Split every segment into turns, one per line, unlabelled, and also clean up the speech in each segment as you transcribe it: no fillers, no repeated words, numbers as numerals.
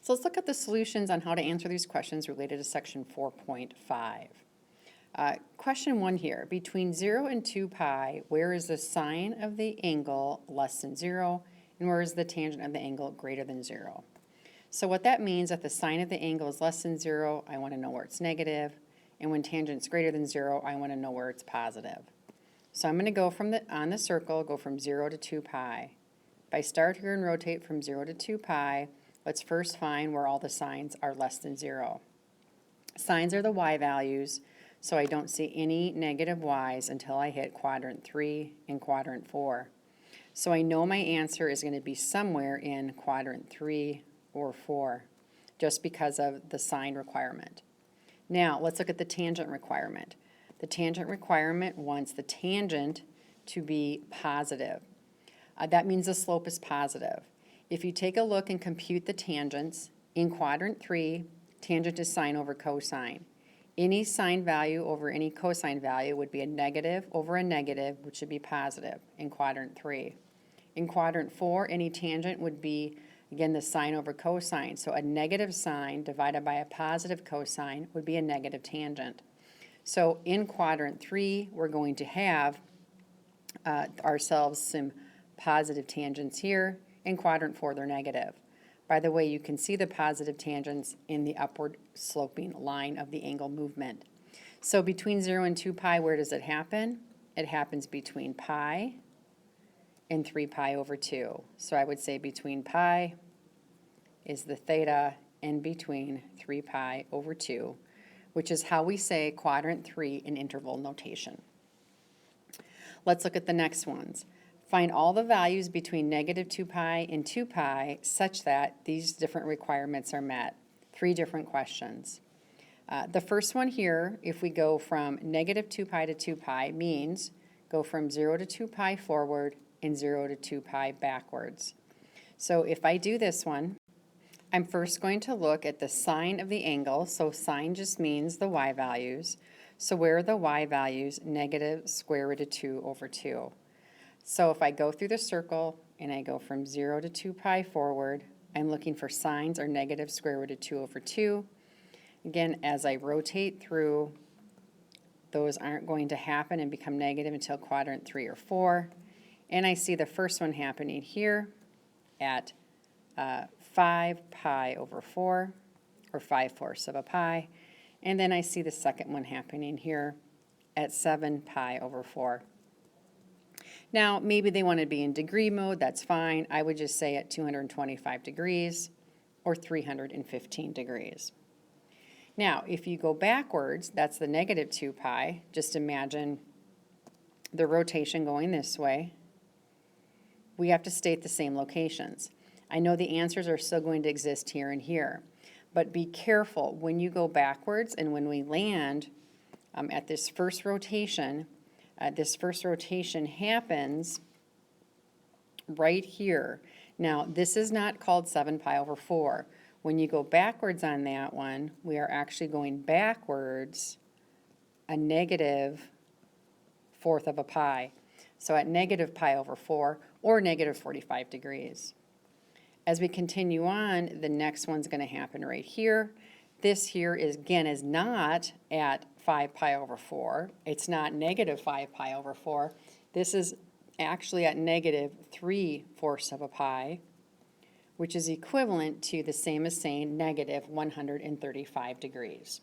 So let's look at the solutions on how to answer these questions related to section 4.5. Question 1 here, between 0 and 2 pi, where is the sine of the angle less than 0, and where is the tangent of the angle greater than 0? So what that means, if the sine of the angle is less than 0, I want to know where it's negative, and when tangent's greater than 0, I want to know where it's positive. So I'm going to go on the circle, go from 0 to 2 pi. If I start here and rotate from 0 to 2 pi, let's first find where all the sines are less than 0. Sines are the y values, so I don't see any negative y's until I hit quadrant 3 and quadrant 4. So I know my answer is going to be somewhere in quadrant 3 or 4, just because of the sine requirement. Now, let's look at the tangent requirement. The tangent requirement wants the tangent to be positive. That means the slope is positive. If you take a look and compute the tangents, in quadrant 3, tangent is sine over cosine. Any sine value over any cosine value would be a negative over a negative, which would be positive in quadrant 3. In quadrant 4, any tangent would be, again, the sine over cosine. So a negative sine divided by a positive cosine would be a negative tangent. So in quadrant 3, we're going to have ourselves some positive tangents here. In quadrant 4, they're negative. By the way, you can see the positive tangents in the upward sloping line of the angle movement. So between 0 and 2 pi, where does it happen? It happens between pi and 3 pi over 2. So I would say between pi is the theta and between 3 pi over 2, which is how we say quadrant 3 in interval notation. Let's look at the next ones. Find all the values between negative 2 pi and 2 pi such that these different requirements are met. 3 different questions. The first one here, if we go from negative 2 pi to 2 pi, means go from 0 to 2 pi forward and 0 to 2 pi backwards. So if I do this one, I'm first going to look at the sine of the angle. So sine just means the y values. So where are the y values? Negative square root of 2 over 2. So if I go through the circle and I go from 0 to 2 pi forward, I'm looking for sines or negative square root of 2 over 2. Again, as I rotate through, those aren't going to happen and become negative until quadrant 3 or 4. And I see the first one happening here at 5 pi over 4, or 5/4 of a pi. And then I see the second one happening here at 7 pi over 4. Now, maybe they want to be in degree mode, that's fine. I would just say at 225 degrees or 315 degrees. Now, if you go backwards, that's the negative 2 pi. Just imagine the rotation going this way. We have to state the same locations. I know the answers are still going to exist here and here, but be careful when you go backwards and when we land at this first rotation. This first rotation happens right here. Now, this is not called 7 pi over 4. When you go backwards on that one, we are actually going backwards a negative 1/4 of a pi. So at negative pi over 4 or negative 45 degrees. As we continue on, the next one's going to happen right here. This here is, again, is not at 5 pi over 4. It's not negative 5 pi over 4. This is actually at negative 3/4 of a pi, which is equivalent to the same as saying negative 135 degrees.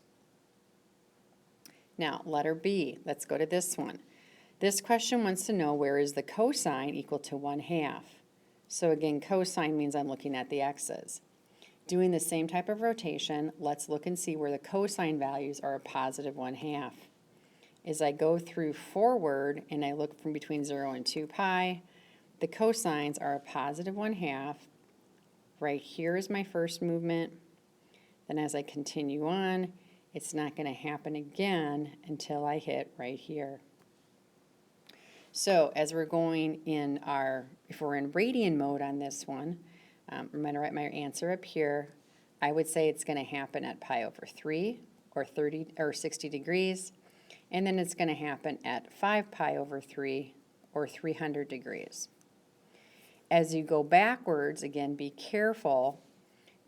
Now, letter B. Let's go to this one. This question wants to know where is the cosine equal to 1/2. So again, cosine means I'm looking at the x's. Doing the same type of rotation, let's look and see where the cosine values are a positive 1/2. As I go through forward and I look from between 0 and 2 pi, the cosines are a positive 1/2. Right here is my first movement. Then as I continue on, it's not going to happen again until I hit right here. So as we're going in if we're in radian mode on this one, I'm going to write my answer up here. I would say it's going to happen at pi over 3 or 30 or 60 degrees, and then it's going to happen at 5 pi over 3 or 300 degrees. As you go backwards, again, be careful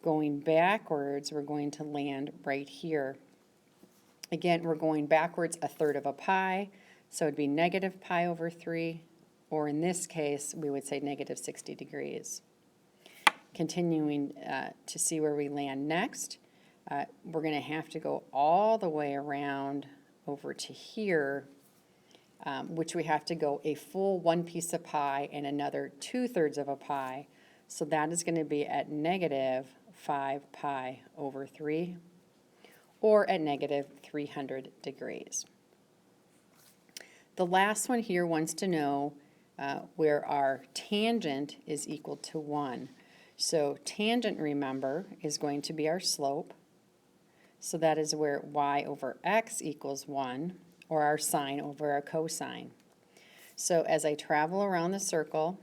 Going backwards, we're going to land right here. Again, we're going backwards a third of a pi, so it'd be negative pi over 3, or in this case, we would say negative 60 degrees. Continuing to see where we land next, we're going to have to go all the way around over to here, which we have to go a full 1 piece of pi and another 2/3 of a pi. So that is going to be at negative 5 pi over 3, or at negative 300 degrees. The last one here wants to know where our tangent is equal to 1. So tangent, remember, is going to be our slope. So that is where y over x equals 1, or our sine over our cosine. So as I travel around the circle,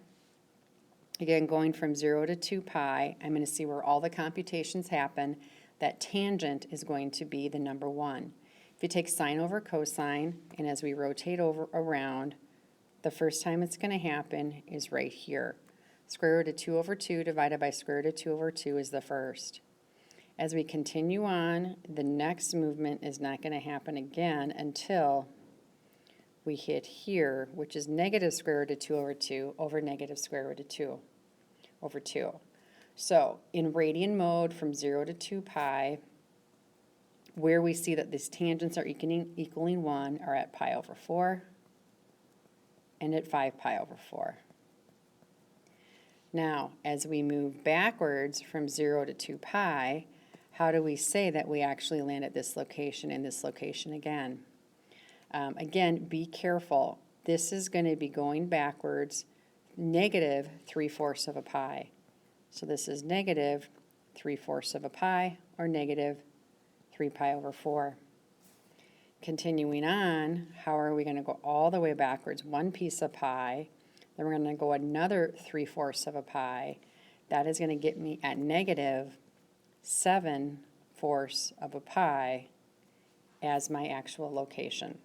again going from 0 to 2 pi, I'm going to see where all the computations happen. That tangent is going to be the number 1. If you take sine over cosine, and as we rotate around, the first time it's going to happen is right here. Square root of 2 over 2 divided by square root of 2 over 2 is the first. As we continue on, the next movement is not going to happen again until we hit here, which is negative square root of 2 over negative square root of 2 over 2. So in radian mode from 0 to 2 pi, where we see that these tangents are equaling 1 are at pi over 4 and at 5 pi over 4. Now, as we move backwards from 0 to 2 pi, how do we say that we actually land at this location and this location again? Again, be careful. This is going to be going backwards negative 3/4 of a pi. So this is negative 3/4 of a pi, or negative 3 pi over 4. Continuing on, how are we going to go all the way backwards? 1 piece of pi. Then we're going to go another 3/4 of a pi. That is going to get me at negative 7/4 of a pi as my actual location.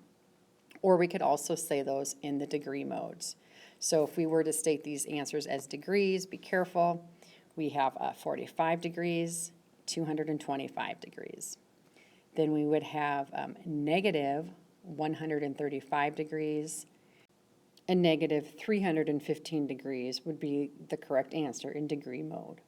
Or we could also say those in the degree modes. So if we were to state these answers as degrees, be careful. We have 45 degrees, 225 degrees. Then we would have negative 135 degrees, and negative 315 degrees would be the correct answer in degree mode.